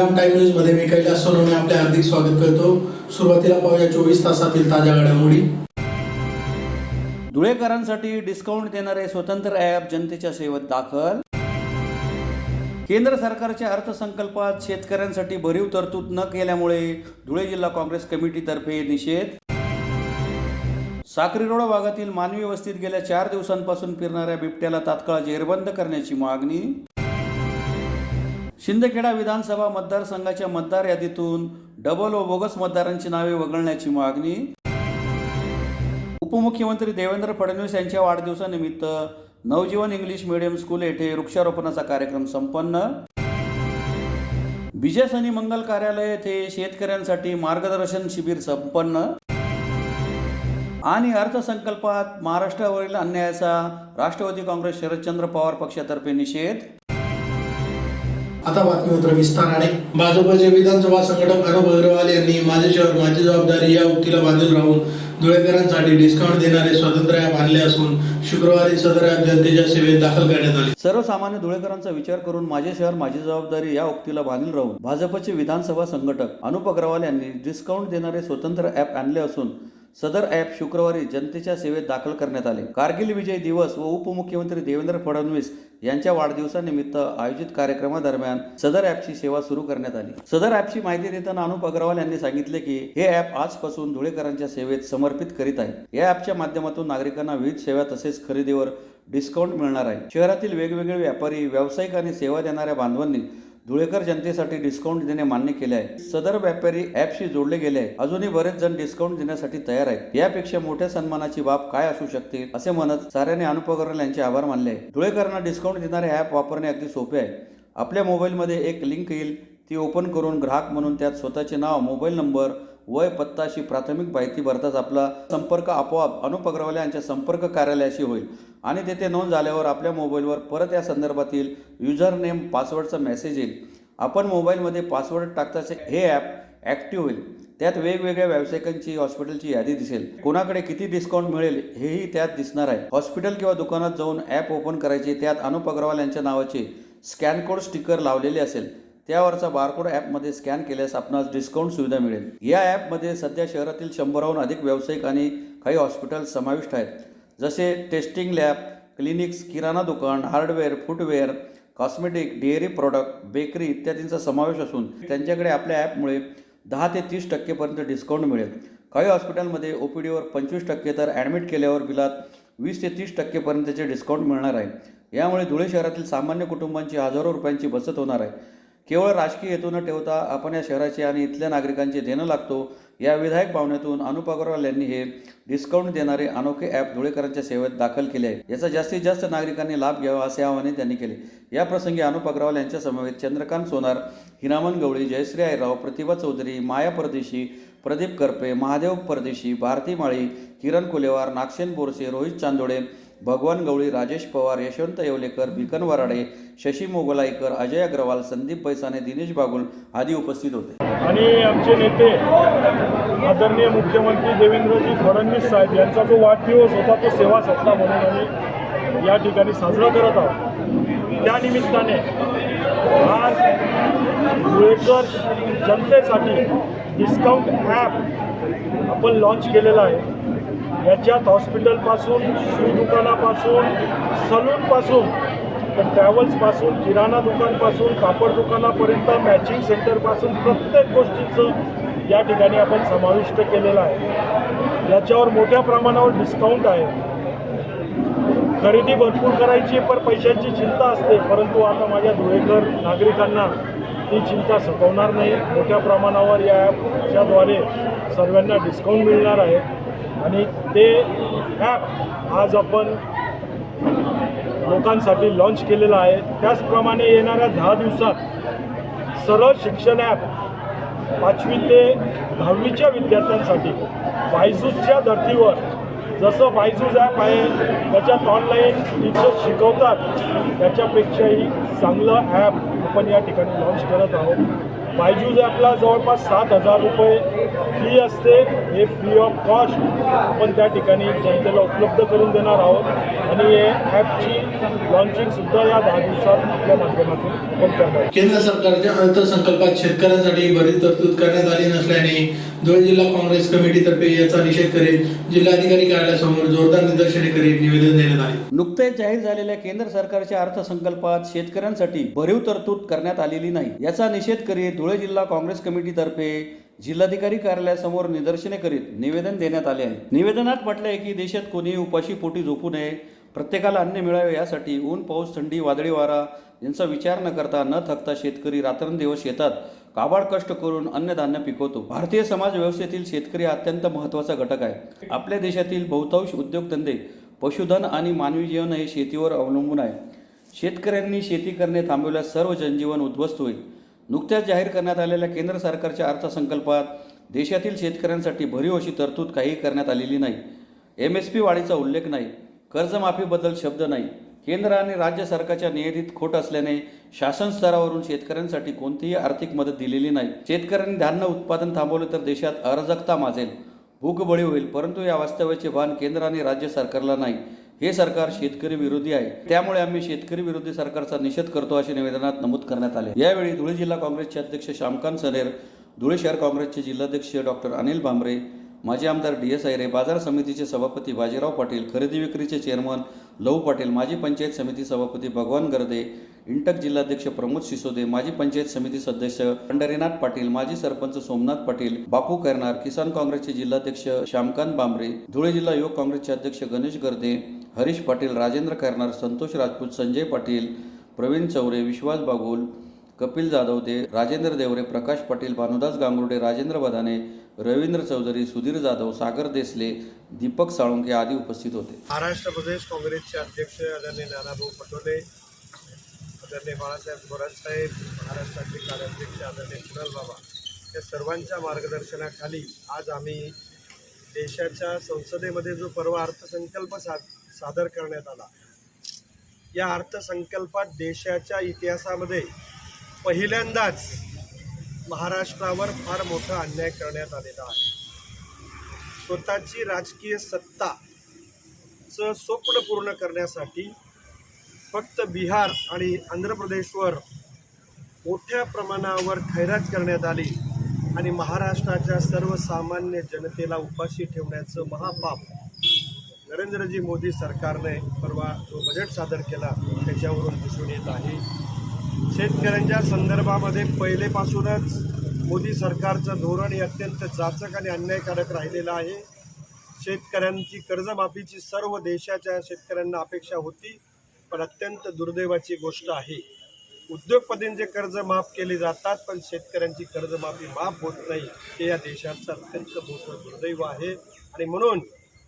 Shriram time news मध्ये मी कैलास सोनवणे आपले हार्दिक स्वागत करतो। सुरुवातीला पाहूया 24 तासातील ताज्या घडामोडी। धुळेकरांसाठी डिस्काउंट देणारे स्वतंत्र ॲप जनतेच्या सेवेत दाखल। केंद्र सरकारच्या अर्थसंकल्पात शेतकऱ्यांसाठी भरीव तरतूद न केल्यामुळे धुळे जिल्हा काँग्रेस कमिटीतर्फे निषेध। साक्री रोड भागातील मानवी वस्तीत गेल्या 4 दिवसांपासून फिरणाऱ्या बिबट्याला तात्काळ जेरबंद करण्याची मागणी। शिंदखेडा विधानसभा मतदारसंघाच्या मतदार यादीतून डबल व बोगस मतदारांची नावे वगळण्याची मागणी। उपमुख्यमंत्री देवेंद्र फडणवीस यांच्या वाढदिवसानिमित्त नवजीवन इंग्लिश मीडियम स्कूल येथे वृक्षारोपणाचा कार्यक्रम संपन्न। विजय शनी मंगल कार्यालय येथे शेतकऱ्यांसाठी मार्गदर्शन शिबिर संपन्न। आणि अर्थसंकल्पात महाराष्ट्रावरील अन्यायाचा राष्ट्रवादी काँग्रेस शरदचंद्र पवार पक्षातर्फे निषेध। आता बातमीपत्र विस्ताराने। भाजपचे विधानसभा संघटक अनुप अग्रवाल यांनी माझे शहर माझी जबाबदारी या उक्तीला बांधून राहून धुळेकरांसाठी डिस्काउंट देणारे स्वतंत्र ॲप आणले असून शुक्रवारी सदर ॲप जनतेच्या सेवेत दाखल करण्यात आले। सर्वसामान्य धुळेकरांचा विचार करून माझे शहर माझी जबाबदारी या उक्तीला बांधील राहून भाजपचे विधानसभा संघटक अनुप अग्रवाल यांनी डिस्काउंट देणारे स्वतंत्र ॲप आणले असून सदर ॲप शुक्रवारी जनतेच्या सेवेत दाखल करण्यात आले। कारगिल विजय दिवस व उपमुख्यमंत्री देवेंद्र फडणवीस यांच्या वाढदिवसानिमित्त आयोजित कार्यक्रमादरम्यान सदर ॲपची सेवा सुरू करण्यात आली। सदर ॲपची माहिती देताना अनुप अग्रवाल यांनी सांगितले की हे ॲप आजपासून धुळेकरांच्या सेवेत समर्पित करीत आहे। या ॲपच्या माध्यमातून नागरिकांना विविध सेवा तसेच खरेदीवर डिस्काउंट मिळणार आहे। शहरातील वेगवेगळे व्यापारी, व्यावसायिक आणि सेवा देणाऱ्या बांधवांनी धुळेकर जनतेसाठी डिस्काउंट देणे मान्य केले आहे। सदर व्यापारी ॲपशी जोडले गेले आहे। अजूनही बरेच जण डिस्काउंट देण्यासाठी तयार आहेत। यापेक्षा मोठ्या सन्मानाची बाब काय असू शकते असे म्हणत साऱ्याने अनुप अग्रवाल यांचे आभार मानले आहे। धुळेकरांना डिस्काउंट देणारे ॲप वापरणे अगदी सोपे आहे। आपल्या मोबाईलमध्ये एक लिंक येईल, ती ओपन करून ग्राहक म्हणून त्यात स्वतःचे नाव, मोबाईल नंबर, वय, पत्ता अशी प्राथमिक माहिती भरताच आपला संपर्क आपोआप अनुप अग्रवाल यांच्या संपर्क कार्यालयाशी होईल आणि तेथे नोंद झाल्यावर आपल्या मोबाईलवर परत या संदर्भातील युजर नेम, पासवर्डचा मेसेज येईल। आपण मोबाईलमध्ये पासवर्ड टाकताच हे ॲप ॲक्टिव्ह होईल। त्यात वेगवेगळ्या व्यावसायिकांची, हॉस्पिटलची यादी दिसेल। कोणाकडे किती डिस्काउंट मिळेल हेही त्यात दिसणार आहे। हॉस्पिटल किंवा दुकानात जाऊन ॲप ओपन करायचे, त्यात अनुप अग्रवाल यांच्या नावाचे स्कॅन कोड स्टिकर लावलेले असेल। त्यावरचा बारकोड ॲपमध्ये स्कॅन केल्यास आपणास डिस्काउंट सुविधा मिळेल। या ॲपमध्ये सध्या शहरातील 100हून अधिक व्यावसायिक आणि काही हॉस्पिटल समाविष्ट आहेत, जसे टेस्टिंग लॅब, क्लिनिक्स, किराणा दुकान, hardware, footwear, cosmetic, dairy product, bakery इत्यादींचा समावेश असून त्यांच्याकडे आपल्या ॲपमुळे 10 ते 30% पर्यंत डिस्काउंट मिळेल। काही हॉस्पिटलमध्ये OPDवर 25% तर ॲडमिट केल्यावर बिलात 20 ते 30% पर्यंतचे डिस्काउंट मिळणार आहे। यामुळे धुळे शहरातील सामान्य कुटुंबांची हजारो रुपयांची बचत होणार आहे। केवळ राजकीय हेतू न ठेवता आपण या शहराचे आणि इथल्या नागरिकांचे देणं लागतो या विधायक भावनेतून अनुप अग्रवाल यांनी हे डिस्काउंट देणारे अनोखे ॲप धुळेकरांच्या सेवेत दाखल केले आहे। याचा जास्तीत जास्त नागरिकांनी लाभ घ्यावा असे आवाहन त्यांनी केले। या प्रसंगी अनुप अग्रवाल यांच्या समवेत चंद्रकांत सोनार, हिरामन गवळी, जयश्री आयराव, प्रतिभा चौधरी, माया परदेशी, प्रदीप करपे, महादेव परदेशी, भारती माळी, किरण कोलेवार, नागसेन बोरसे, रोहित चांदोडे, भगवान गवळी, राजेश पवार, यशवंत येवलेकर, भिकन वराडे, शशी मोगलाईकर, अजय अग्रवाल, संदीप पैसाने, दिनेश बागुल आदी उपस्थित होते। आणि आमचे नेते आदरणीय मुख्यमंत्री देवेंद्रजी फडणवीस साहेब यांचा जो वाढदिवस होता तो सेवा सप्ताह म्हणून आम्ही या ठिकाणी साजरा करत आहोत। त्यानिमित्ताने आज धुळेकर जनतेसाठी डिस्काउंट ॲप आपण लॉन्च केलेला आहे। याच्यात हॉस्पिटलपासून, शू दुकानापासून, सलूनपासून, ट्रॅव्हल्सपासून, किराणा दुकानपासून, कापड दुकानापर्यंत, मॅचिंग सेंटरपासून प्रत्येक गोष्टीचं या ठिकाणी आपण समाविष्ट केलेलं आहे। याच्यावर मोठ्या प्रमाणावर डिस्काउंट आहे। खरेदी भरपूर करायची पण पैशांची चिंता असते, परंतु आता माझ्या धुळेकर नागरिकांना ती चिंता सतावणार नाही। मोठ्या प्रमाणावर या ॲपच्याद्वारे सर्वांना डिस्काउंट मिळणार आहे आणि ते ॲप आज आपण लोकांसाठी लॉन्च केलेलं आहे। त्याचप्रमाणे येणाऱ्या 10 दिवसात सरळ शिक्षण ॲप 5वी ते 10वीच्या विद्यार्थ्यांसाठी बायजूसच्या धर्तीवर, जसं बायजूस ॲप आहे त्याच्यात ऑनलाईन टीचर्स शिकवतात, त्याच्यापेक्षाही चांगलं ॲप आपण या ठिकाणी लॉन्च करत आहोत। बायजूस ॲपला जवळपास 7,000 रुपये फी असते. हे फ्री ऑफ कॉस्ट आपण त्या ठिकाणी जनतेला उपलब्ध करून देणार आहोत आणि हे ॲपची लॉन्चिंगसुद्धा या 10 दिवसात आपल्या माध्यमातून आपण करणार आहोत. केंद्र सरकारच्या अर्थसंकल्पात शेतकऱ्यांसाठी बरीच तरतूद करण्यात आली नसल्याने धुळे जिल्हा काँग्रेस कमिटीतर्फे याचा निषेध करीत जिल्हाधिकारी कार्यालयासमोर जोरदार निदर्शने करीत निवेदन देण्यात आले. नुकतेच जाहीर झालेल्या केंद्र सरकारच्या अर्थसंकल्पात शेतकऱ्यांसाठी भरीव तरतूद करण्यात आलेली नाही. याचा निषेध करीत धुळे जिल्हा काँग्रेस कमिटीतर्फे जिल्हाधिकारी कार्यालयासमोर निदर्शने करीत निवेदन देण्यात आले आहे. निवेदनात म्हटले आहे की देशात कोणीही उपाशी पोटी झोपू नये, प्रत्येकाला अन्न मिळावे यासाठी ऊन, पाऊस, थंडी, वादळी वारा यांचा विचार न करता न थकता शेतकरी रात्रंदिवस शेतात काबाड कष्ट करून अन्नधान्य पिकवतो. भारतीय समाज व्यवस्थेतील शेतकरी अत्यंत महत्त्वाचा घटक आहे. आपल्या देशातील बहुतांश उद्योगधंदे, पशुधन आणि मानवी जीवन हे शेतीवर अवलंबून आहे. शेतकऱ्यांनी शेती करणे थांबवल्यास सर्व जनजीवन उद्ध्वस्त होईल. नुकत्याच जाहीर करण्यात आलेल्या केंद्र सरकारच्या अर्थसंकल्पात देशातील शेतकऱ्यांसाठी भरीव अशी तरतूद काही करण्यात आलेली नाही. MSP वाढीचा उल्लेख नाही. कर्जमाफीबद्दल शब्द नाही. केंद्र आणि राज्य सरकारच्या नियतीत खोट असल्याने शासन स्तरावरून शेतकऱ्यांसाठी कोणतीही आर्थिक मदत दिलेली नाही. शेतकऱ्यांनी धान्य उत्पादन थांबवले तर देशात अराजकता माजेल, भूकबळी होईल. परंतु या वास्तव्याचे भान केंद्र आणि राज्य सरकारला नाही. हे सरकार शेतकरी विरोधी आहे. त्यामुळे आम्ही शेतकरी विरोधी सरकारचा निषेध करतो असे निवेदनात नमूद करण्यात आले. यावेळी धुळे जिल्हा काँग्रेसचे अध्यक्ष श्यामकांत सनेर, धुळे शहर काँग्रेसचे जिल्हाध्यक्ष डॉक्टर अनिल भांबरे, माजी आमदार DS आयरे, बाजार समितीचे सभापती बाजीराव पाटील, खरेदी विक्रीचे चेअरमन लहू पाटील, माजी पंचायत समिती सभापती भगवान गर्दे, इंटक जिल्हाध्यक्ष प्रमोद सिसोदे, माजी पंचायत समिती सदस्य पंढरीनाथ पाटील, माजी सरपंच सोमनाथ पाटील, बापू करणार, किसान काँग्रेसचे जिल्हाध्यक्ष श्यामकांत भांबरे, धुळे जिल्हा युवक काँग्रेसचे अध्यक्ष गणेश गर्दे, हरीश पाटील, राजेंद्र करणार, संतोष राजपूत, संजय पाटील, प्रवीण चौरे, विश्वास बागुल, कपिल जाधवदे, राजेंद्र देवरे, प्रकाश पाटील, भानुदास गांगुर्डे, राजेंद्र बदाने, रवींद्र चौधरी, सुधीर जाधव, सागर देसले, दीपक साळुंके आदी उपस्थित होते. महाराष्ट्र प्रदेश काँग्रेसचे अध्यक्ष आदरणीय नानाभाऊ पटोले, आदरणीय बाळासाहेब थोरातसाहेब, महाराष्ट्राचे कार्याध्यक्ष आदरणीय कुणाल बाबा, या सर्वांच्या मार्गदर्शनाखाली आज आम्ही देशाच्या संसदेमध्ये जो परवा अर्थसंकल्प सादर करण्यात आला, या अर्थसंकल्पात देशाच्या इतिहासामध्ये पहिल्यांदाच महाराष्ट्रावर फार मोठा अन्याय करण्यात आलेला आहे. स्वतःची राजकीय सत्ताचं स्वप्न पूर्ण करण्यासाठी फक्त बिहार आणि आंध्र प्रदेशवर मोठ्या प्रमाणावर खैरात करण्यात आली आणि महाराष्ट्राच्या सर्वसामान्य जनतेला उपाशी ठेवण्याचं महापाप नरेंद्रजी मोदी सरकारने परवा जो बजेट सादर केला त्याच्यावरून दिसून येत आहे. शेतकऱ्यांच्या संदर्भामध्ये पहिलेपासूनच मोदी सरकारचं धोरण हे अत्यंत जाचक आणि अन्यायकारक राहिलेलं आहे. शेतकऱ्यांची कर्जमाफीची सर्व देशाच्या शेतकऱ्यांना अपेक्षा होती, पण अत्यंत दुर्दैवाची गोष्ट आहे उद्योगपतींचे कर्ज माफ केले जातात पण शेतकऱ्यांची कर्जमाफी माफ होत नाही. हे या देशाचं अत्यंत मोठं दुर्दैव आहे आणि म्हणून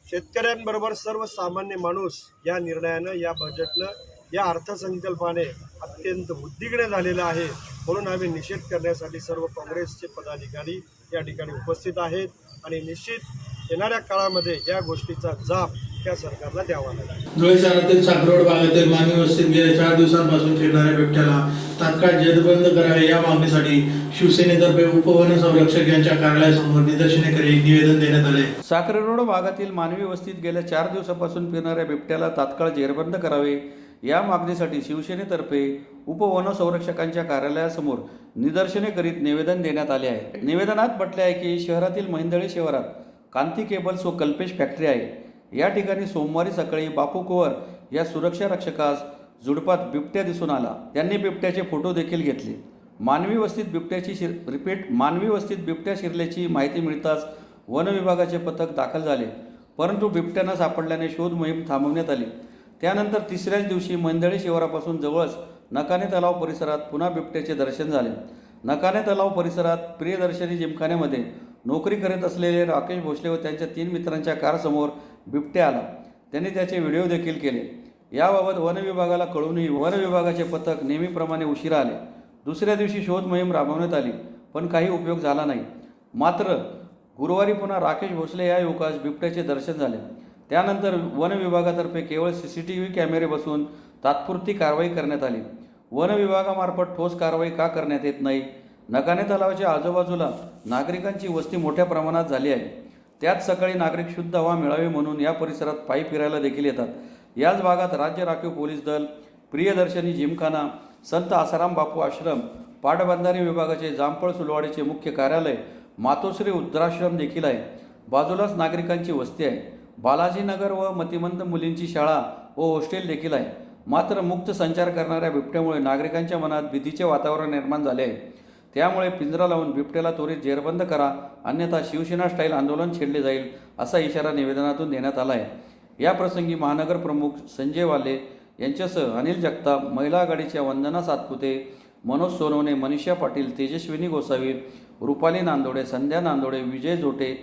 शेतकऱ्यांबरोबर सर्वसामान्य माणूस या निर्णयानं, या बजेटनं, या अर्थसंकल्पाने अत्यंत उद्विग्न झालेला आहे. म्हणून आम्ही निषेध करण्यासाठी सर्व काँग्रेसचे पदाधिकारी या ठिकाणी उपस्थित आहेत आणि निश्चित येणाऱ्या काळामध्ये या गोष्टीचा जाब त्या सरकारला द्यावा लागेल. धुळे शहरातील साखरोड भागातील मानवी वस्तीत गेल्या 4 दिवसांपासून फिरणाऱ्या बिबट्याला तात्काळ जेरबंद करावे या मागणीसाठी शिवसेनेतर्फे उपवन संरक्षक यांच्या कार्यालयासमोर निदर्शने करीत निवेदन देण्यात आले. साखरेरोड भागातील मानवी वस्तीत गेल्या 4 दिवसापासून फिरणाऱ्या बिबट्याला तात्काळ जेरबंद करावे या मागणीसाठी शिवसेनेतर्फे उपवनसंरक्षकांच्या कार्यालयासमोर निदर्शने करीत निवेदन देण्यात आले आहे. निवेदनात म्हटले आहे की शहरातील महिंदळी शिवारात कांती केबल्स व कल्पेश फॅक्टरी आहे. या ठिकाणी सोमवारी सकाळी बापू कुवर या सुरक्षा रक्षकास झुडपात बिबट्या दिसून आला. त्यांनी बिबट्याचे फोटो देखील घेतले. मानवी वस्तीत बिबट्या शिरल्याची माहिती मिळताच वन विभागाचे पथक दाखल झाले, परंतु बिबट्या न सापडल्याने शोध मोहीम थांबवण्यात आली. त्यानंतर तिसऱ्याच दिवशी मंदळी शिवारापासून जवळच नकाने तलाव परिसरात पुन्हा बिबट्याचे दर्शन झाले. नकाने तलाव परिसरात प्रियदर्शनी जिमखान्यामध्ये नोकरी करत असलेले राकेश भोसले व त्यांच्या 3 मित्रांच्या कारसमोर बिबट्या आला. त्यांनी त्याचे व्हिडिओ देखील केले. याबाबत वन विभागाला कळूनही वन विभागाचे पथक नेहमीप्रमाणे उशिरा आले. दुसऱ्या दिवशी शोध मोहीम राबवण्यात आली, पण काही उपयोग झाला नाही. मात्र गुरुवारी पुन्हा राकेश भोसले या युवकास बिबट्याचे दर्शन झाले. त्यानंतर वन विभागातर्फे केवळ CCTV कॅमेरे बसवून तात्पुरती कारवाई करण्यात आली. वन विभागामार्फत ठोस कारवाई का करण्यात येत नाही नकाने तलावाच्या आजूबाजूला नागरिकांची वस्ती मोठ्या प्रमाणात झाली आहे. त्यात सकाळी नागरिक शुद्ध हवा मिळावी म्हणून या परिसरात पायी फिरायला देखील येतात. याच भागात राज्य राखीव पोलीस दल, प्रियदर्शनी जिमखाना, संत आसाराम बापू आश्रम, पाटबंधारे विभागाचे जामफळ सुलवाडीचे मुख्य कार्यालय, मातोश्री वृद्धाश्रम देखील आहे. बाजूलाच नागरिकांची वस्ती आहे. बालाजीनगर व मतिमंद मुलींची शाळा व हॉस्टेल देखील आहे. मात्र मुक्त संचार करणाऱ्या बिबट्यामुळे नागरिकांच्या मनात भीतीचे वातावरण निर्माण झाले आहे. त्यामुळे पिंजरा लावून बिबट्याला त्वरित जेरबंद करा, अन्यथा शिवसेना स्टाईल आंदोलन छेडले जाईल असा इशारा निवेदनातून देण्यात आला आहे. या प्रसंगी महानगर प्रमुख संजय वाले यांच्यासह अनिल जगताप, महिला आघाडीच्या वंदना सातपुते, मनोज सोनवणे, मनीषा पाटील, तेजस्विनी गोसावी, रुपाली नांदोडे, संध्या नांदोडे, विजय जोटे,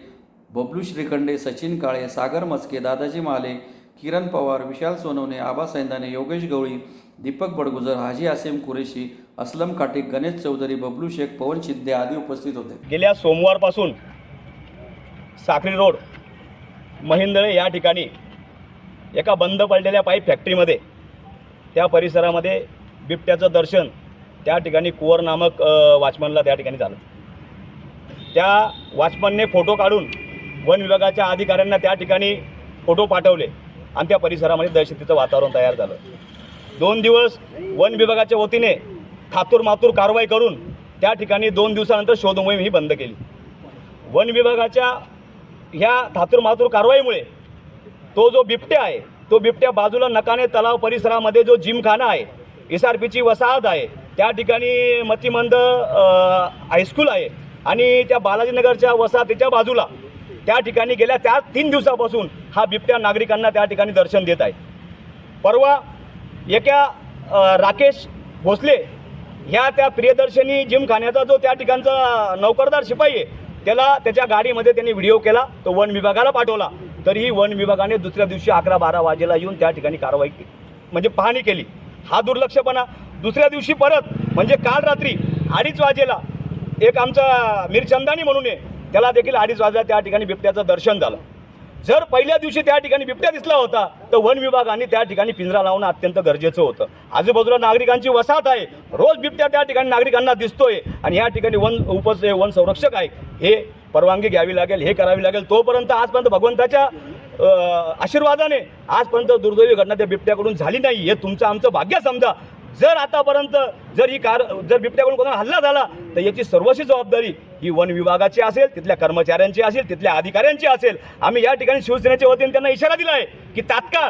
बबलू श्रीखंडे, सचिन काळे, सागर मस्के, दादाजी महाले, किरण पवार, विशाल सोनवणे, आबा सैंदाने, योगेश गवळी, दीपक बडगुजर, हाजी आसिम कुरेशी, असलम काटिक, गणेश चौधरी, बबलू शेख, पवन शिंदे आदी उपस्थित होते. गेल्या सोमवारपासून साक्री रोड महिंदळे या ठिकाणी एका बंद पडलेल्या पाईप फॅक्टरीमध्ये त्या परिसरामध्ये बिबट्याचं दर्शन त्या ठिकाणी कुवर नामक वॉचमनला त्या ठिकाणी झालं. त्या वॉचमनने फोटो काढून वन विभागाच्या अधिकाऱ्यांना त्या ठिकाणी फोटो पाठवले आणि त्या परिसरामध्ये दहशतीचं वातावरण तयार झालं. 2 दिवस वन विभागाच्या वतीने थातूरमातूर कारवाई करून त्या ठिकाणी 2 दिवसानंतर शोध मोहीम ही बंद केली. वन विभागाच्या ह्या थातूरमातूर कारवाईमुळे तो जो बिबट्या आहे तो बिबट्या बाजूला नकाने तलाव परिसरामध्ये जो जिमखाना आहे, SRPची वसाहत आहे, त्या ठिकाणी मतिमंद हायस्कूल आहे आणि त्या बालाजीनगरच्या वसाहतीच्या बाजूला त्या ठिकाणी गेल्या 3 दिवसापासून हा बिबट्या नागरिकांना त्या ठिकाणी दर्शन देत आहे. परवा एका राकेश भोसले ह्या त्या प्रियदर्शनी जिमखान्याचा जो त्या ठिकाणचा नौकरदार शिपाई आहे त्याला त्याच्या गाडीमध्ये त्यांनी व्हिडिओ केला, तो वन विभागाला पाठवला. तरीही वन विभागाने दुसऱ्या दिवशी 11-12 वाजेला येऊन त्या ठिकाणी कारवाई म्हणजे पाहणी केली. हा दुर्लक्षपणा. दुसऱ्या दिवशी परत म्हणजे काल रात्री 2:30 वाजेला एक आमचा मिरचंदानी म्हणून आहे, त्याला देखील 2:30 वाजता त्या ठिकाणी बिबट्याचं दर्शन झालं. जर पहिल्या दिवशी त्या ठिकाणी बिबट्या दिसला होता तर वन विभागाने त्या ठिकाणी पिंजरा लावणं अत्यंत गरजेचं होतं. आजूबाजूला नागरिकांची वसाहत आहे, रोज बिबट्या त्या ठिकाणी नागरिकांना दिसतोय आणि या ठिकाणी वन संरक्षक आहे, हे परवानगी घ्यावी लागेल, हे करावी लागेल. तोपर्यंत आजपर्यंत भगवंताच्या आशीर्वादाने आजपर्यंत दुर्दैवी घटना त्या बिबट्याकडून झाली नाही, हे तुमचं आमचं भाग्य समजा. जर आतापर्यंत जर बिबट्याकडून कोणाला हल्ला झाला तर याची सर्वस्वी जबाबदारी ही वन विभागाची असेल, तिथल्या कर्मचाऱ्यांची असेल, तिथल्या अधिकाऱ्यांची असेल. आम्ही या ठिकाणी शिवसेनेच्या वतीने त्यांना इशारा दिला आहे की तात्काळ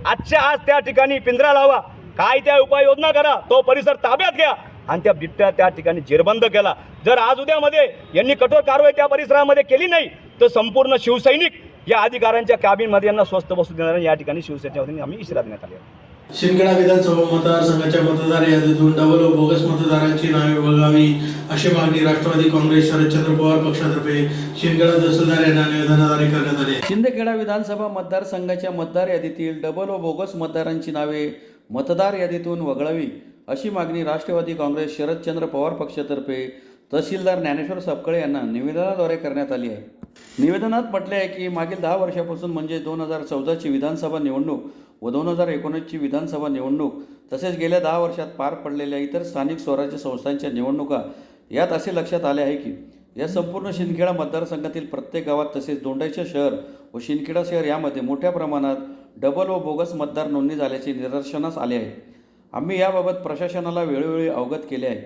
आजच्या आज त्या ठिकाणी पिंजरा लावा, काय त्या उपाययोजना करा, तो परिसर ताब्यात घ्या आणि त्या बिबट्या त्या ठिकाणी जेरबंद केला. जर आज उद्यामध्ये यांनी कठोर कारवाई त्या परिसरामध्ये केली नाही तर संपूर्ण शिवसैनिक या अधिकाऱ्यांच्या कॅबिनमध्ये यांना स्वस्त बसू देणार या ठिकाणी शिवसेनेच्या वतीने आम्ही इशारा देण्यात आले. शिंदखेडा विधानसभा मतदारसंघाच्या मतदार यादीतून डबल व बोगस मतदारांची नावे वगळावी अशी मागणी राष्ट्रवादी काँग्रेस शरदचंद्र पवार पक्षातर्फे शिंदखेडा तहसीलदार यांना निवेदनाद्वारे करण्यात आले. शिंदखेडा विधानसभा मतदारसंघाच्या मतदार यादीतील डबल व बोगस मतदारांची नावे मतदार यादीतून वगळावी अशी मागणी राष्ट्रवादी काँग्रेस शरदचंद्र पवार पक्षातर्फे तहसीलदार ज्ञानेश्वर सपकाळे यांना निवेदनाद्वारे करण्यात आली आहे. निवेदनात म्हटले आहे की मागील 10 वर्षापासून म्हणजे 2014ची विधानसभा निवडणूक व 2019ची विधानसभा निवडणूक तसेच गेल्या 10 वर्षात पार पडलेल्या इतर स्थानिक स्वराज्य संस्थांच्या निवडणुका यात असे लक्षात आले आहे की या संपूर्ण शिंदखेडा मतदारसंघातील प्रत्येक गावात तसेच दोंडाईचा शहर व शिंदखेडा शहर यामध्ये मोठ्या प्रमाणात डबल व बोगस मतदार नोंदणी झाल्याचे निदर्शनास आले आहे. आम्ही याबाबत प्रशासनाला वेळोवेळी अवगत केले आहे.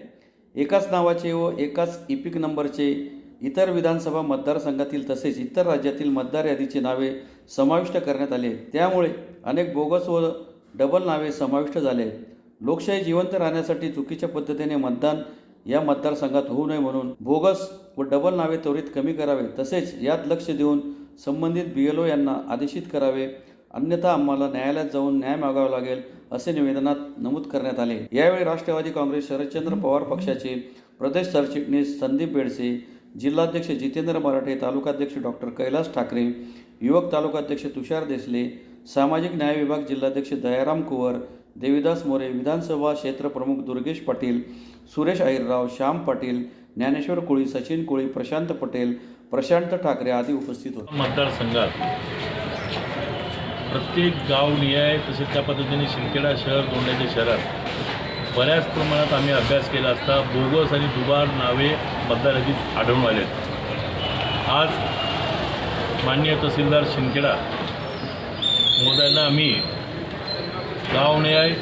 एकाच नावाचे व एकाच इपिक नंबरचे इतर विधानसभा मतदारसंघातील तसेच इतर राज्यातील मतदार यादीची नावे समाविष्ट करण्यात आली आहेत. त्यामुळे अनेक बोगस व डबल नावे समाविष्ट झाले आहेत. लोकशाही जिवंत राहण्यासाठी चुकीच्या पद्धतीने मतदान या मतदारसंघात होऊ नये म्हणून बोगस व डबल नावे त्वरित कमी करावे तसेच यात लक्ष देऊन संबंधित BLO यांना आदेशित करावे, अन्यथा आम्हाला न्यायालयात जाऊन न्याय मागावा लागेल असे निवेदनात नमूद करण्यात आले. यावेळी राष्ट्रवादी काँग्रेस शरदचंद्र पवार पक्षाचे प्रदेश सरचिटणीस संदीप बेडसे, जिल्हाध्यक्ष जितेंद्र मराठे, तालुकाध्यक्ष डॉक्टर कैलास ठाकरे, युवक तालुकाध्यक्ष तुषार देसले, सामाजिक न्याय विभाग जिल्हाध्यक्ष दयाराम कुवर, देविदास मोरे, विधानसभा क्षेत्रप्रमुख दुर्गेश पाटील, सुरेश अहिरराव, श्याम पाटील, ज्ञानेश्वर कोळी, सचिन कोळी, प्रशांत पटेल, प्रशांत ठाकरे आदी उपस्थित होते. मतदारसंघात प्रत्येक गाव निहाय तसेच त्या पद्धतीने शिंदखेडा शहर दोंडाईच्या शहरात बऱ्याच प्रमाणात आम्ही अभ्यास केला असता बोगस आणि दुबार नावे मतदार यादीत आढळून आलेत. आज माननीय तहसीलदार शिंदखेडा महोदयांना आम्ही गावन्याय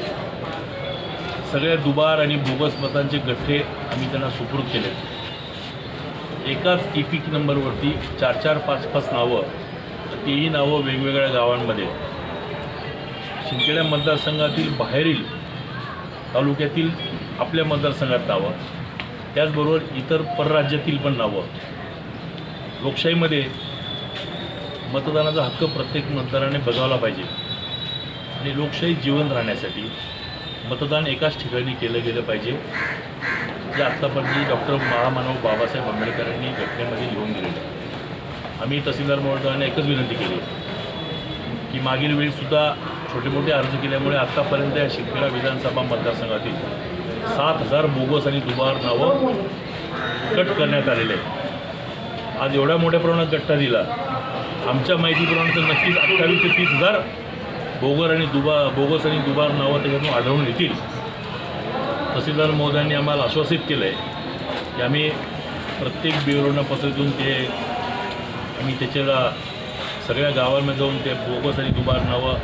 सगळ्या दुबार आणि बोगस मतांचे गठ्ठे आम्ही त्यांना सुपूर्द केले. एकाच इपिक नंबरवरती 4-4, 5-5 नावं, तीही नावं वेगवेगळ्या गावांमध्ये, शिंदखेडा मतदारसंघातील बाहेरील तालुक्यातील आपल्या मतदारसंघात नावं, त्याचबरोबर इतर परराज्यातील पण नावं. लोकशाहीमध्ये मतदानाचा हक्क प्रत्येक मतदाराने बजावला पाहिजे आणि लोकशाही जिवंत राहण्यासाठी मतदान एकाच ठिकाणी केलं गेलं पाहिजे, जे आत्तापर्यंत डॉक्टर महामानव बाबासाहेब आंबेडकरांनी घटनेमध्ये लिहून दिलेलं आहे. आम्ही तहसीलदार महोदयांना एकच विनंती केली की मागील वेळीसुद्धा छोटे मोठे अर्ज केल्यामुळे आत्तापर्यंत या शिंदखेडा विधानसभा मतदारसंघातील 7,000 बोगस आणि दुबार नावं कट करण्यात आलेले आहे. आज एवढ्या मोठ्या प्रमाणात गठ्ठा दिला. आमच्या माहितीप्रमाणे तर नक्कीच 28,000 ते 30,000 बोगस आणि दुबार नावं त्याच्यातून आढळून येतील. तहसीलदार महोदयांनी आम्हाला आश्वासित केलं आहे की आम्ही प्रत्येक ब्युरोनं पत्रातून ते आम्ही त्याच्याला सगळ्या गावांमध्ये जाऊन ते बोगस आणि दुबार नावं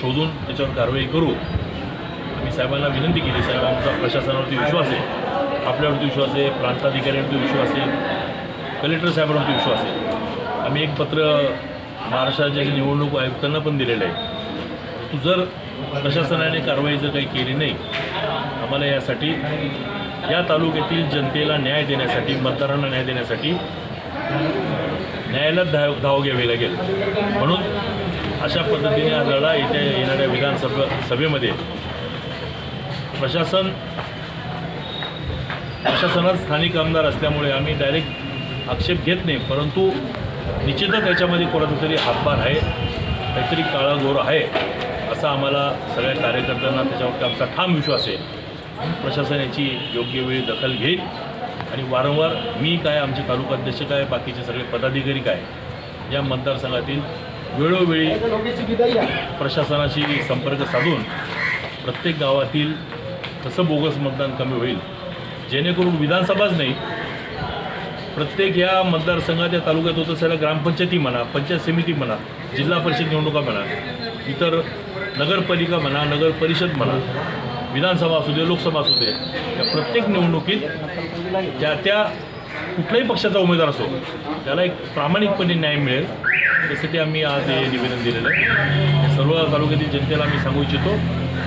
शोधून त्याच्यावर कारवाई करू. आम्ही साहेबांना विनंती केली, साहेब आमचा प्रशासनावरती विश्वास आहे, आपल्यावरती विश्वास आहे, प्रांताधिकाऱ्यांवरती विश्वास आहे, कलेक्टर साहेबांवरती विश्वास आहे. आम्ही एक पत्र महाराष्ट्राच्या निवडणूक आयुक्तांना पण दिलेलं आहे. तू जर प्रशासनाने कारवाई जर काही केली नाही, आम्हाला यासाठी या तालुक्यातील जनतेला न्याय देण्यासाठी, मतदारांना न्याय देण्यासाठी न्यायालयात धाव घ्यावी लागेल. म्हणून अशा पद्धतीने हा लढा येणाऱ्या सभेमध्ये प्रशासनात स्थानिक आमदार असल्यामुळे आम्ही डायरेक्ट आक्षेप घेत नाही, परंतु निश्चितच त्याच्यामध्ये कोणाचा तरी हातभार आहे, काहीतरी काळाघोर आहे असा आम्हाला सगळ्या कार्यकर्त्यांना त्याच्यावरती आमचा ठाम विश्वास आहे. प्रशासन याची योग्य वेळी दखल घेईल आणि वारंवार मी काय, आमचे तालुकाध्यक्ष काय, बाकीचे सगळे पदाधिकारी काय, या मतदारसंघातील वेळोवेळी प्रशासनाशी संपर्क साधून प्रत्येक गावातील कसं बोगस मतदान कमी होईल, जेणेकरून विधानसभाच नाही, प्रत्येक या मतदारसंघात या तालुक्यात होत असलेल्या ग्रामपंचायती म्हणा, पंचायत समिती म्हणा, जिल्हा परिषद निवडणुका म्हणा, इतर नगरपालिका म्हणा, नगर परिषद म्हणा, विधानसभा असू दे, लोकसभा असू दे, या प्रत्येक निवडणुकीत त्या कुठल्याही पक्षाचा उमेदवार असो त्याला एक प्रामाणिकपणे न्याय मिळेल, त्यासाठी आम्ही आज हे निवेदन दिलेलं आहे. सर्व तालुक्यातील जनतेला आम्ही सांगू इच्छितो,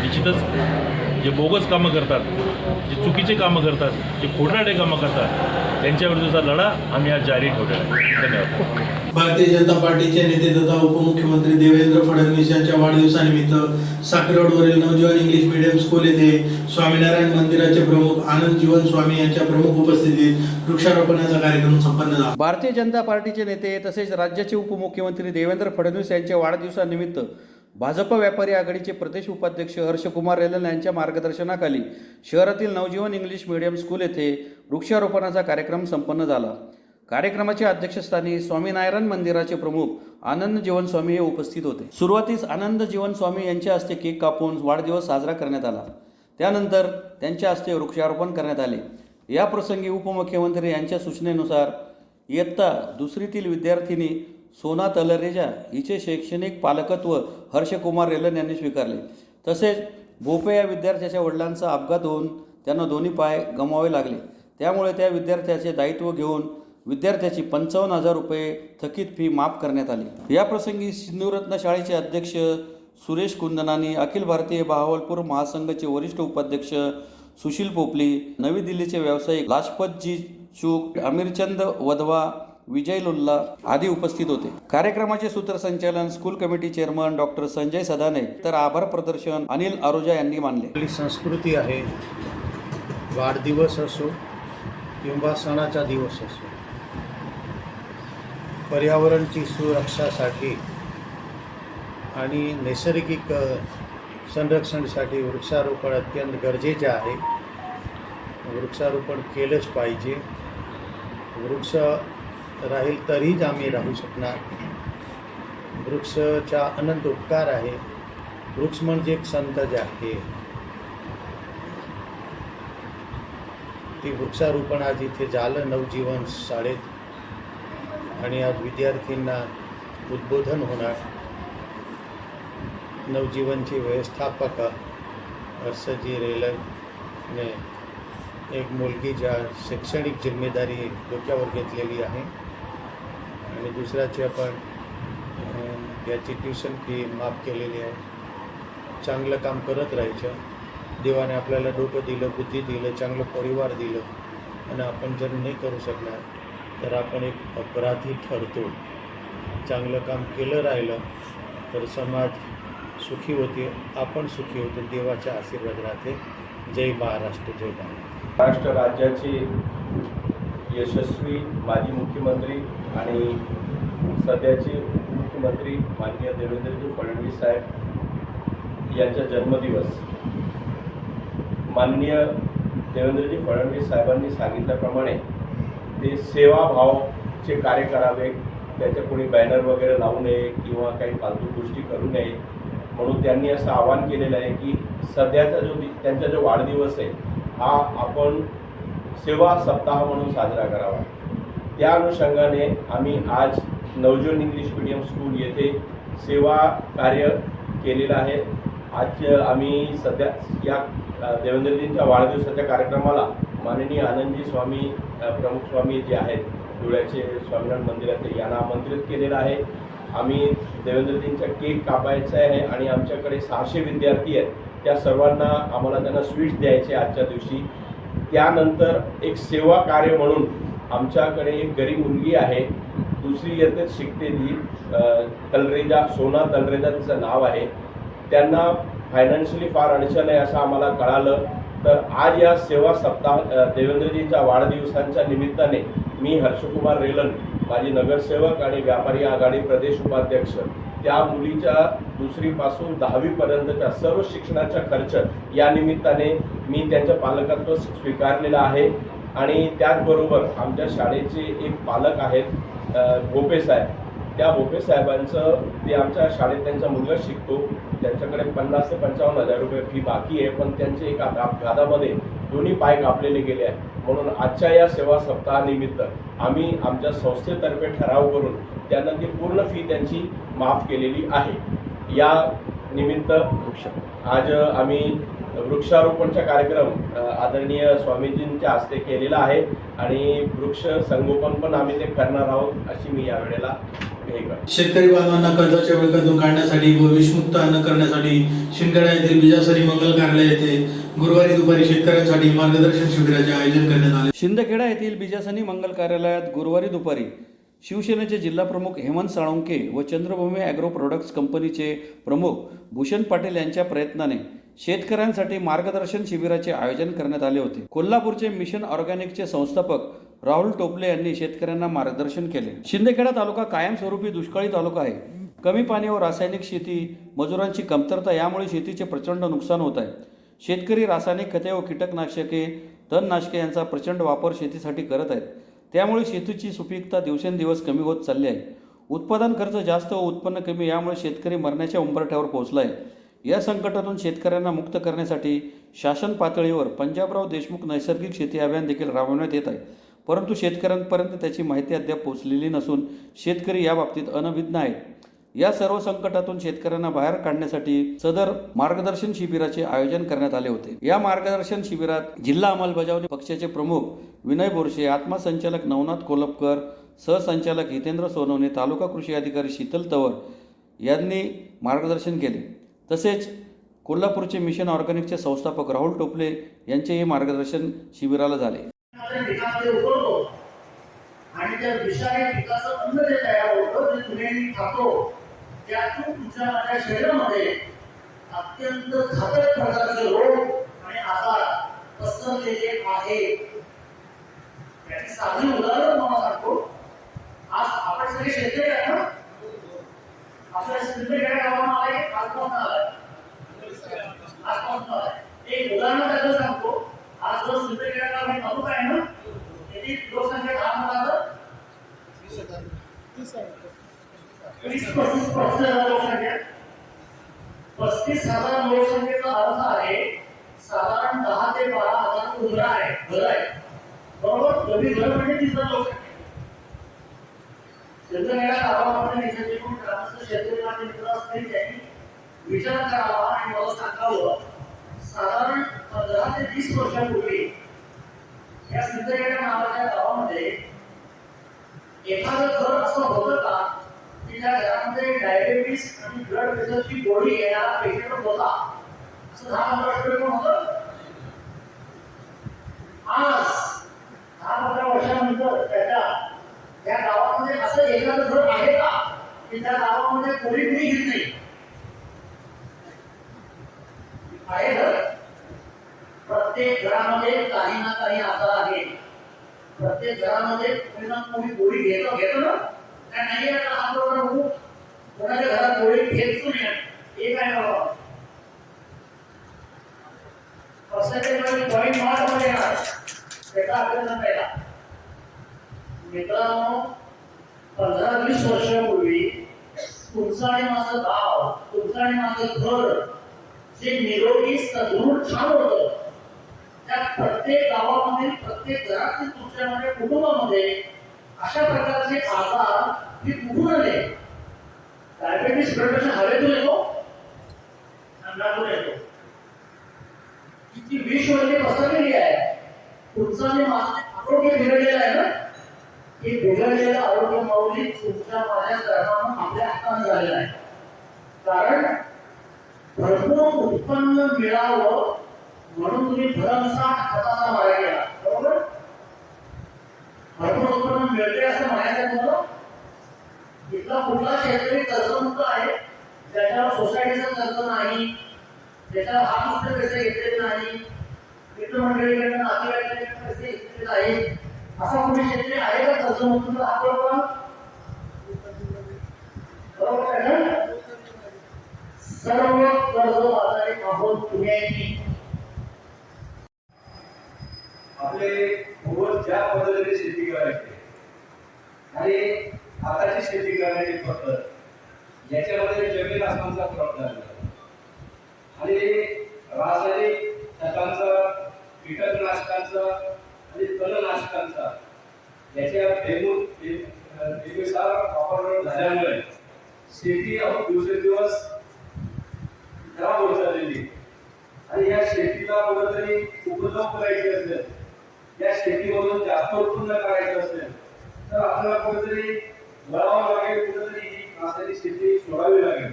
निश्चितच जे बोगस कामं करतात, जे चुकीचे कामं करतात, जे खोटारडे कामं करतात, त्यांच्याविरुद्धचा लढा आम्ही आज जारी ठेवलेला आहे. धन्यवाद. भारतीय जनता पार्टीचे नेते तथा उपमुख्यमंत्री देवेंद्र फडणवीस यांच्या वाढदिवसानिमित्त साखर रोडवरील नवजीवन इंग्लिश मीडियम स्कूल येथे स्वामीनारायण मंदिराचे प्रमुख आनंद जीवन स्वामी यांच्या प्रमुख उपस्थितीत वृक्षारोपणाचा कार्यक्रम संपन्न झाला. भारतीय जनता पार्टीचे नेते तसेच राज्याचे उपमुख्यमंत्री देवेंद्र फडणवीस यांच्या वाढदिवसानिमित्त भाजप व्यापारी आघाडीचे प्रदेश उपाध्यक्ष हर्षकुमार रेलन यांच्या मार्गदर्शनाखाली शहरातील नवजीवन इंग्लिश मीडियम स्कूल येथे वृक्षारोपणाचा कार्यक्रम संपन्न झाला. कार्यक्रमाच्या अध्यक्षस्थानी स्वामीनारायण मंदिराचे प्रमुख आनंद जीवन स्वामी हे उपस्थित होते. सुरुवातीस आनंद जीवन स्वामी यांच्या हस्ते केक कापून वाढदिवस साजरा करण्यात आला. त्यानंतर त्यांच्या हस्ते वृक्षारोपण करण्यात आले. या प्रसंगी उपमुख्यमंत्री यांच्या सूचनेनुसार इयत्ता दुसरीतील विद्यार्थिनी सोना तलरेजा हिचे शैक्षणिक पालकत्व हर्षकुमार रेलन यांनी स्वीकारले. तसेच भोपे या विद्यार्थ्याच्या वडिलांचा अपघात होऊन त्यांना दोन्ही पाय गमवावे लागले. त्यामुळे त्या विद्यार्थ्याचे दायित्व घेऊन विद्यार्थ्याची 55,000 रुपये थकीत फी माफ करण्यात आली. या प्रसंगी सिंधुरत्न शाळेचे अध्यक्ष सुरेश कुंदनानी, अखिल भारतीय बहावलपूर महासंघाचे वरिष्ठ उपाध्यक्ष सुशील पोपली, नवी दिल्लीचे व्यावसायिक लाजपतजी चूक, अमीरचंद वधवा, विजय लुल्ला आदी उपस्थित होते. कार्यक्रमाचे सूत्रसंचालन school committee chairman doctor Sanjay Sadane तर आभार प्रदर्शन अनिल आरोजा यांनी मानले. आपली संस्कृती आहे, वाढदिवस असो किंवा सणाचा दिवस असो, पर्यावरणची सुरक्षासाठी आणि नैसर्गिक संरक्षणासाठी वृक्षारोपण अत्यंत गरजेचे आहे. वृक्षारोपण केलंच पाहिजे. वृक्ष राहील तरीच आम्ही राहू शकणार. वृक्षाचा अनंत उपकार आहे. वृक्ष म्हणजे एक संतज आहे. ती वृक्षारोपण आज इथे झालं नवजीवन शाळेत, आणि आज विद्यार्थ्यांना उद्बोधन होणार. नवजीवनचे व्यवस्थापक हर्षजी रेलने एक मुलगीच्या शैक्षणिक जिम्मेदारी डोक्यावर घेतलेली आहे, आणि दुसऱ्याची आपण याची ट्युशन फी माफ केलेली आहे. चांगलं काम करत राहायचं. देवाने आपल्याला डोकं दिलं, बुद्धी दिलं, चांगलं परिवार दिलं, आणि आपण जर नाही करू शकणार तर आपण एक अपराधी ठरतो. चांगलं काम केलं राहिलं तर समाज सुखी होते, आपण सुखी होतो, देवाचा आशीर्वाद राहते. जय महाराष्ट्र, जय महाराष्ट्र. महाराष्ट्र राज्याचे यशस्वी माजी मुख्यमंत्री आणि सध्याचे उपमुख्यमंत्री माननीय देवेंद्रजी फडणवीस साहेब यांचा जन्मदिवस. माननीय देवेंद्रजी फडणवीस साहेबांनी सांगितल्याप्रमाणे ते सेवाभावचे कार्य करावे, त्याच्या कोणी बॅनर वगैरे लावू नये किंवा काही फालतू गोष्टी करू नये, म्हणून त्यांनी असं आवाहन केलेलं आहे की सध्याचा त्यांचा जो वाढदिवस आहे हा आपण सेवा सप्ताह म्हणून साजरा करावा. त्या अनुषंगाने आम्ही आज नवजीवन इंग्लिश मीडियम स्कूल येथे सेवा कार्य केलेलं आहे. आज आम्ही सध्या या देवेंद्रजींच्या वाढदिवसाच्या कार्यक्रमाला माननीय आनंदजी स्वामी प्रमुख स्वामी जे आहेत धुळ्याचे स्वामीनारायण मंदिराचे यांना आमंत्रित केलेलं आहे. आम्ही देवेंद्रजींचा केक कापायचा आहे आणि आमच्याकडे 600 विद्यार्थी आहेत, त्या सर्वांना आम्हाला त्यांना स्वीट्स द्यायचे आजच्या दिवशी. त्यानंतर एक सेवा कार्य म्हणून आमच्याकडे एक गरीब मुलगी आहे, दुसरी इयत्तेत शिकते ती, तलरेजा, सोना तलरेजा तिचं नाव आहे. त्यांना फायनान्शियली फार अडचण आहे असं आम्हाला कळालं, तर आज या सेवा सप्ताह देवेंद्रजींच्या वाढदिवसांच्या निमित्ताने मी हर्षकुमार रेलन, माझी नगरसेवक आणि व्यापारी आघाडी प्रदेश उपाध्यक्ष, त्या मुलीच्या 2री पासून 10वी पर्यंतच्या सर्व शिक्षणाचा खर्च या निमित्ताने मी त्यांच्या पालकत्व स्वीकारलेलं आहे. आणि त्याचबरोबर आमच्या शाळेचे एक पालक आहेत भोपे साहेब, त्या भोपे साहेबांचं ते आमच्या शाळेत त्यांचा मुलगा शिकतो, त्यांच्याकडे 50,000 ते 55,000 रुपये फी बाकी आहे, पण त्यांचे एका अपघातामध्ये दोन्ही पाय कापलेले गेले आहे. म्हणून आजच्या या सेवा सप्ताहानिमित्त आम्ही आमच्या संस्थेतर्फे ठराव करून त्यांना ती पूर्ण फी त्यांची माफ केलेली आहे. या निमित्त आज आम्ही वृक्षारोपणचा कार्यक्रम आदरणीय स्वामीजींच्या हस्ते केलेला आहे, आणि वृक्ष संगोपन पण आम्ही ते करणार आहोत अशी मी यावेळेला शेतकरी बांधवांना कर्जाच्या विळख्यातून काढण्यासाठी व विषमुक्त अन्न करण्यासाठी शिंदखेडा येथील बिजासरी मंगल कार्यालय येथे गुरुवारी दुपारी शेतकऱ्यांसाठी मार्गदर्शन शिबिराचे आयोजन करण्यात आले. शिंदखेडा येथील बिजासनी मंगल कार्यालयात गुरुवारी दुपारी शिवसेनेचे जिल्हाप्रमुख हेमंत साळुंके व चंद्रभूमी ॲग्रो प्रोडक्ट्स कंपनीचे प्रमुख भूषण पाटील यांच्या प्रयत्नाने शेतकऱ्यांसाठी मार्गदर्शन शिबिराचे आयोजन करण्यात आले होते. कोल्हापूरचे मिशन ऑर्गॅनिकचे संस्थापक राहुल टोपले यांनी शेतकऱ्यांना मार्गदर्शन केले. शिंदखेडा तालुका कायमस्वरूपी दुष्काळी तालुका आहे. कमी पाणी व रासायनिक शेती, मजुरांची कमतरता यामुळे शेतीचे प्रचंड नुकसान होत आहे. शेतकरी रासायनिक खते व कीटकनाशके, तणनाशके यांचा प्रचंड वापर शेतीसाठी करत आहेत. त्यामुळे शेतीची सुपीकता दिवसेंदिवस कमी होत चालली आहे. उत्पादन खर्च जास्त व उत्पन्न कमी यामुळे शेतकरी मरण्याच्या उंबरठ्यावर पोहोचला आहे. या संकटातून शेतकऱ्यांना मुक्त करण्यासाठी शासन पातळीवर पंजाबराव देशमुख नैसर्गिक शेती अभियान देखील राबवण्यात येत आहे, परंतु शेतकऱ्यांपर्यंत त्याची माहिती अद्याप पोहोचलेली नसून शेतकरी याबाबतीत अनभिज्ञ आहेत. या सर्व संकटातून शेतकऱ्यांना बाहेर काढण्यासाठी सदर मार्गदर्शन शिबिराचे आयोजन करण्यात आले होते. या मार्गदर्शन शिबिरात जिल्हा अंमलबजावणी पक्षाचे प्रमुख विनय बोरसे, आत्मा संचालक नवनाथ कोलपकर, सहसंचालक हितेंद्र सोनवणे, तालुका कृषी अधिकारी शीतल तवर यांनी मार्गदर्शन केले. तसेच कोल्हापूरचे मिशन ऑर्गॅनिकचे संस्थापक राहुल टोपले यांचेही मार्गदर्शन शिबिराला झाले. आणि त्या विषारी पिकाचं अन्न जे तयार होतं जे तुम्ही खातो त्यातून तुमच्या माझ्या शरीरामध्ये अत्यंत घातक प्रकारचे रोग आणि आजार पसरलेले आहेत. त्याची साधी उदाहरण मला सांगतो. आज आपण सगळे शेतकरी आहे ना, आपल्या सिंदखेडा गावाला एक आजपासून आलाय, एक उदाहरण त्याचं सांगतो. आज जो सिंदखेडा गाव हे तालुका आहे ना, त्याची लोकसंख्या 10,000 लोकसंख्या, 35,000 लोकसंख्येचा अर्थ आहे साधारण 10 ते 12,000 उंदरं आहे, घर आहे. बरोबर कमी घर म्हणजे तिसरा लोकसंख्या सिंदखेडा गावामध्ये निसर्गपूर ग्रामस्थ शेतकरी मित्र असतील त्यांनी विचार करावा आणि मला सांगावं साधारण 15 ते 20 वर्षापूर्वी या सिंदखेडा नावाच्या गावामध्ये एखादं घर असं होतं का की त्या घरामध्ये डायबेटीस आणि ब्लड प्रेशरची गोळी घेणारा पेशंट होता असं 10-15 वर्षापूर्वी होतं. आज 10-15 वर्षानंतर त्या गावामध्ये असं एखादं घर आहे का की त्या गावामध्ये कोणी घेत नाही आहे घर. प्रत्येक घरामध्ये काही ना काही आजार आहे. प्रत्येक घरामध्ये कोणी ना कोणी गोळी घेतो ना काय नाही आहे का हा बरोबर कोणाच्या घरात गोळी घेत नाही एक आहे बाबा पर्सेंटेज पॉईंट मार्कमध्ये येणार त्याचा अभ्यास पहिला. मित्रांनो 15-20 वर्षापूर्वी तुमचं आणि माझं गाव तुमचं आणि माझं घर जे निरोगी सदृढ छान होतं त्या प्रत्येक गावामध्ये प्रत्येक घरातील तुमच्यामध्ये कुटुंबामध्ये अशा प्रकारचे आजार हे कुठून आले. डायबेटीस ब्लड प्रेशर हवेतून येतो अन्नातून येतो. ती विषवल्ली पसरलेली आहे. तुमचं आणि माझं आरोग्य बिघडलेलं आहे ना हे बिघडलेलं आरोग्य माऊली तुमच्या माझ्या सर्वांना आपल्या हातात झालेलं आहे. कारण भरपूर उत्पन्न मिळावं म्हणून तुम्ही भरमसाठ खताचा मारा केला बरोबर. भरपूर उत्पन्न मिळते असं म्हणायचं तुम्हाला. इथला कुठला शेतकरी कर्जमुक्त आहे ज्याच्यावर सोसायटीचं कर्ज नाही ज्याच्यावर हात पैसे घेतलेले नाही मित्रमंडळीकडनं नातेवाईकांकडनं पैसे घेतलेले आहे असा कोणी शेतकरी आहे का कर्जमुक्त हा बरोबर बरोबर आहे ना. सर्व कर्ज बाजारी आहोत तुम्ही. आपले पूर्वज ज्या पद्धतीने शेती करायचे आणि आताची शेती करण्याची पद्धत याच्यामध्ये जमीन आसमानचा फरक झाला आणि रासायनिक खतांचा कीटकनाशकांचा आणि तणनाशकांचा याच्या बेमिसाल वापर झाल्यामुळे शेती दिवसेंदिवस खराब होत चाललेली आणि या शेतीला कुठेतरी उपद्रव करायची असेल या शेतीमधून जास्त उत्पन्न करायचं असेल तर आपल्याला कुठेतरी वळावं लागेल कुठेतरी ही रासायनिक शेती सोडावी लागेल.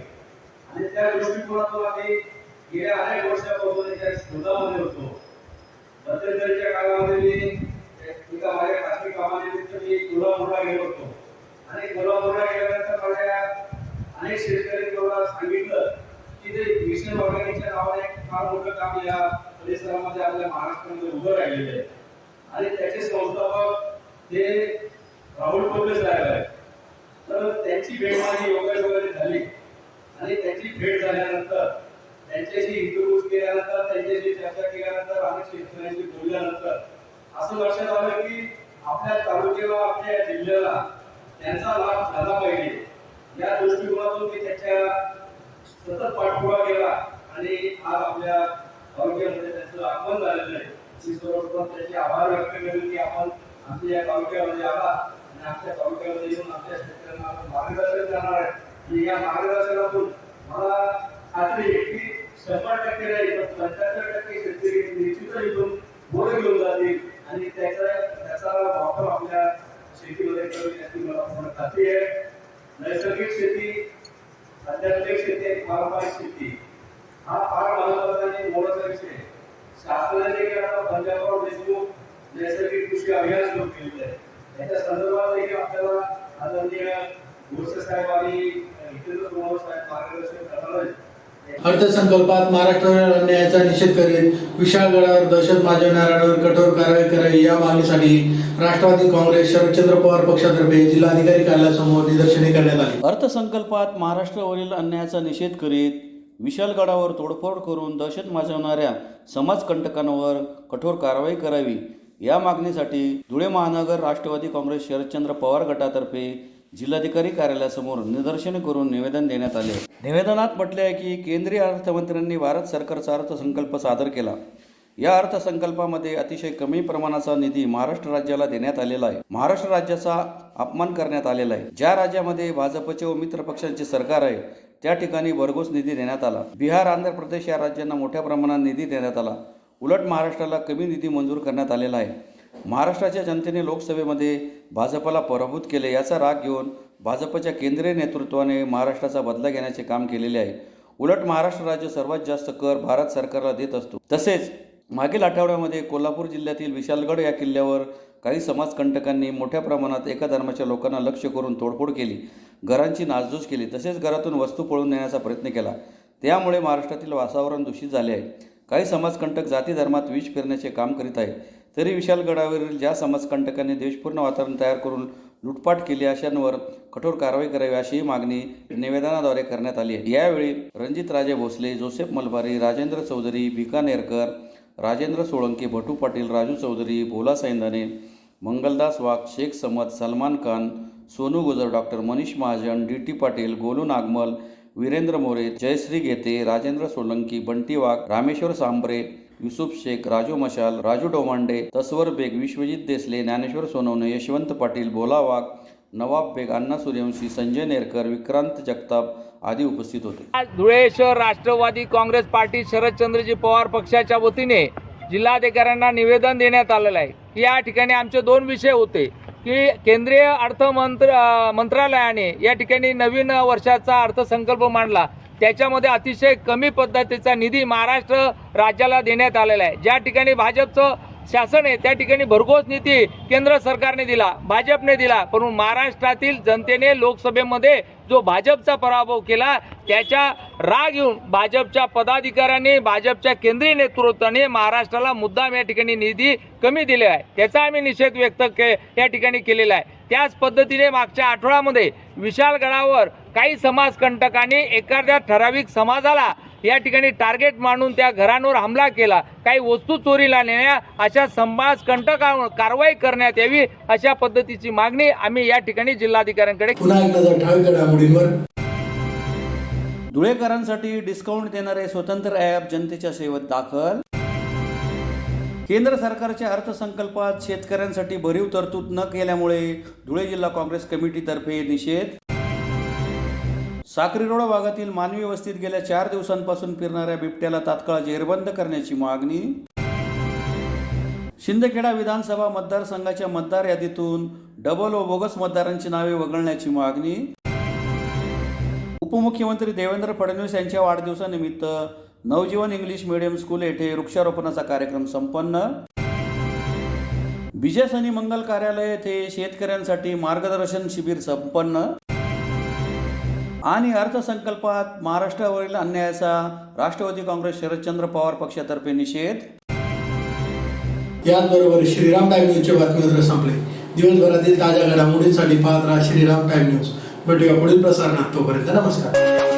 आणि त्या दृष्टिकोनातून आम्ही गेल्या अनेक वर्षापासून त्या शोधामध्ये होतो. मध्यंतरीच्या काळामध्ये मी एका माझ्या खासगी कामानिमित्त मी कोल्हापूरला गेलो होतो आणि कोल्हापूरला गेल्यानंतर माझ्या अनेक शेतकरी मला सांगितलं की ते मिशन ऑर्गॅनिकच्या नावाने फार मोठं काम या परिसरामध्ये आपल्या महाराष्ट्रामध्ये उभं राहिलेलं आहे आणि त्याचे संस्थापक ते राहुल कोल्हे साहेब आहेत. तर त्यांची भेट माझी योगायोगाने झाली आणि त्यांची भेट झाल्यानंतर त्यांच्याशी इंटरव्ह्यूज केल्यानंतर त्यांच्याशी चर्चा केल्यानंतर अनेक शेतकऱ्यांशी बोलल्यानंतर असं लक्षात आलं की आपल्या तालुक्याला आपल्या जिल्ह्याला त्यांचा लाभ झाला पाहिजे या दृष्टिकोनातून मी त्याच्या सतत पाठपुरावा केला आणि आज आपल्या तालुक्यामध्ये त्याचं आगमन झालेलं आहे. सर्वप्रथम त्याचे आभार व्यक्त केले की आपण आमच्या या तालुक्यामध्ये आला आणि आमच्या तालुक्यामध्ये येऊन आमच्या शेतकऱ्यांना मार्गदर्शन करणार आहे. आणि या मार्गदर्शनातून मला खात्री आहे की 100% नाही तर 75% शेतकरी निश्चितच इथून बोर घेऊन जातील आणि त्याचा वापर आपल्या शेतीमध्ये करून याची मला पूर्ण खात्री आहे. नैसर्गिक शेती आध्यात्मिक शेती आणि पारंपरिक शेती हा फार महत्वाचा आणि मोलाचा विषय आहे. शासनाने केलेला पंजाबराव देशमुख नैसर्गिक कृषी अभियान सुरू केलेलं आहे. त्याच्या संदर्भात देखील आपल्याला आदरणीय गोरसे साहेब आणि हितेंद्र कुमार साहेब मार्गदर्शन करणार आहेत. अर्थसंकल्पात महाराष्ट्रावर अन्यायाचा निषेध करीत विशाळगडावर दहशत माजवणाऱ्यांवर कठोर कारवाई करावी या मागणीसाठी राष्ट्रवादी काँग्रेस शरदचंद्र पवार पक्षातर्फे जिल्हाधिकारी कार्यालयासमोर निदर्शने करण्यात आली. अर्थसंकल्पात महाराष्ट्रावरील अन्यायाचा निषेध करीत विशाळगडावर तोडफोड करून दहशत माजवणाऱ्या समाजकंटकांवर कठोर कारवाई करावी या मागणीसाठी धुळे महानगर राष्ट्रवादी काँग्रेस शरदचंद्र पवार गटातर्फे जिल्हाधिकारी कार्यालयासमोर निदर्शने करून निवेदन देण्यात आले. निवेदनात म्हटले आहे की केंद्रीय अर्थमंत्र्यांनी भारत सरकारचा अर्थसंकल्प सादर केला. या अर्थसंकल्पामध्ये अतिशय कमी प्रमाणाचा निधी महाराष्ट्र राज्याला देण्यात आलेला आहे. महाराष्ट्र राज्याचा अपमान करण्यात आलेला आहे. ज्या राज्यामध्ये भाजपचे व मित्र पक्षांचे सरकार आहे त्या ठिकाणी भरघोस निधी देण्यात आला. बिहार, आंध्र प्रदेश या राज्यांना मोठ्या प्रमाणात निधी देण्यात आला. उलट महाराष्ट्राला कमी निधी मंजूर करण्यात आलेला आहे. महाराष्ट्राच्या जनतेने लोकसभेमध्ये भाजपला पराभूत केले. याचा राग घेऊन भाजपच्या केंद्रीय नेतृत्वाने महाराष्ट्राचा बदला घेण्याचे काम केलेले आहे. उलट महाराष्ट्र राज्य सर्वात जास्त कर भारत सरकारला देत असतो. तसेच मागील आठवड्यामध्ये कोल्हापूर जिल्ह्यातील विशालगड या किल्ल्यावर काही समाजकंटकांनी मोठ्या प्रमाणात एका धर्माच्या लोकांना लक्ष्य करून तोडफोड केली, घरांची नासधूस केली, तसेच घरातून वस्तू पळून नेण्याचा प्रयत्न केला. त्यामुळे महाराष्ट्रातील वातावरण दूषित झाले आहे. काही समाजकंटक जाती धर्मात विष पेरण्याचे काम करीत आहे. तरी विशालगडावरील ज्या समाजकंटकांनी देशपूर्ण वातावरण तयार करून लुटपाट केली अशांवर कठोर कारवाई करावी अशी मागणी निवेदनाद्वारे करण्यात आली आहे. यावेळी रणजितराजे भोसले, जोसेफ मलबारी, राजेंद्र चौधरी, भिकानेरकर, राजेंद्र सोळंके, भटू पाटील, राजू चौधरी, भोला सैंदाने, मंगलदास वाघ, शेख समद, सलमान खान, सोनू गुजर, डॉक्टर मनीष महाजन, डी.टी. पाटील, गोलू नागमल, वीरेंद्र मोरे, जयश्री घेते, राजेंद्र सोलंकी, बंटी वाघ, रामेश्वर सांबरे, युसुफ शेख, राजू मशाल, राजू डोमांडे, तस्वर बेग, विश्वजित देसले, ज्ञानेश्वर सोनवणे, यशवंत पाटील, भोला वाघ, नवाब बेग, अण्णा सूर्यवंशी, संजय नेरकर, विक्रांत जगताप आदी उपस्थित होते. आज धुळे शहर राष्ट्रवादी काँग्रेस पार्टी शरदचंद्रजी पवार पक्षाच्या वतीने जिल्हाधिकाऱ्यांना निवेदन देण्यात आलेलं आहे की या ठिकाणी आमचे दोन विषय होते की केंद्रीय मंत्रालयाने या ठिकाणी नवीन वर्षाचा अर्थसंकल्प मांडला. त्याच्यामध्ये अतिशय कमी पद्धतीचा निधी महाराष्ट्र राज्याला देण्यात आलेला आहे. ज्या ठिकाणी भाजपचं शासन आहे त्या ठिकाणी भरघोस निधी केंद्र सरकारने दिला, भाजपने दिला, परंतु महाराष्ट्रातील जनतेने लोकसभेमध्ये जो भाजपचा पराभव केला त्याचा राग घेऊन भाजपच्या पदाधिकाऱ्यांनी, भाजपच्या केंद्रीय नेतृत्वाने महाराष्ट्राला मुद्दाम या ठिकाणी निधी कमी दिला आहे. त्याचा आम्ही निषेध व्यक्त या ठिकाणी केलेला आहे. त्याच पद्धतीने मागच्या आठवड्यामध्ये विशालगडावर काही समाजकंटकांनी एखाद्या ठराविक समाजाला या ठिकाणी टार्गेट मानून त्या घरांवर हमला केला, काही वस्तू चोरीला नेण्या, अशा समाजकंटकांवर कारवाई करण्यात यावी अशा पद्धतीची मागणी आम्ही या ठिकाणी जिल्हाधिकाऱ्यांकडे. पुन्हा एक नजर ठळक घडामोडींवर. धुळेकरांसाठी डिस्काउंट देणारे स्वतंत्र ॲप जनतेच्या सेवेत दाखल. केंद्र सरकारच्या अर्थसंकल्पात शेतकऱ्यांसाठी भरीव तरतूद न केल्यामुळे धुळे जिल्हा काँग्रेस कमिटीतर्फे निषेध. साक्री रोड भागातील मानवी वस्तीत गेल्या 4 दिवसांपासून फिरणाऱ्या बिबट्याला तात्काळ जेरबंद करण्याची मागणी. शिंदखेडा विधानसभा मतदारसंघाच्या मतदार यादीतून डबल व बोगस मतदारांची नावे वगळण्याची मागणी. उपमुख्यमंत्री देवेंद्र फडणवीस यांच्या वाढदिवसानिमित्त नवजीवन इंग्लिश मीडियम स्कूल येथे वृक्षारोपणाचा कार्यक्रम संपन्न. विजय शनी मंगल कार्यालय येथे शेतकऱ्यांसाठी मार्गदर्शन शिबिर संपन्न. आणि अर्थसंकल्पात महाराष्ट्रावरील अन्यायाचा राष्ट्रवादी काँग्रेस शरदचंद्र पवार पक्षातर्फे निषेध. याचबरोबर श्रीराम टाइम न्यूजचे बातमीपत्र संपले. दिवसभरातील ताज्या घडामोडींसाठी पाहत राहा श्रीराम टाइम न्यूज. भेटूया पुढील प्रसारणात. तोपर्यंत नमस्कार.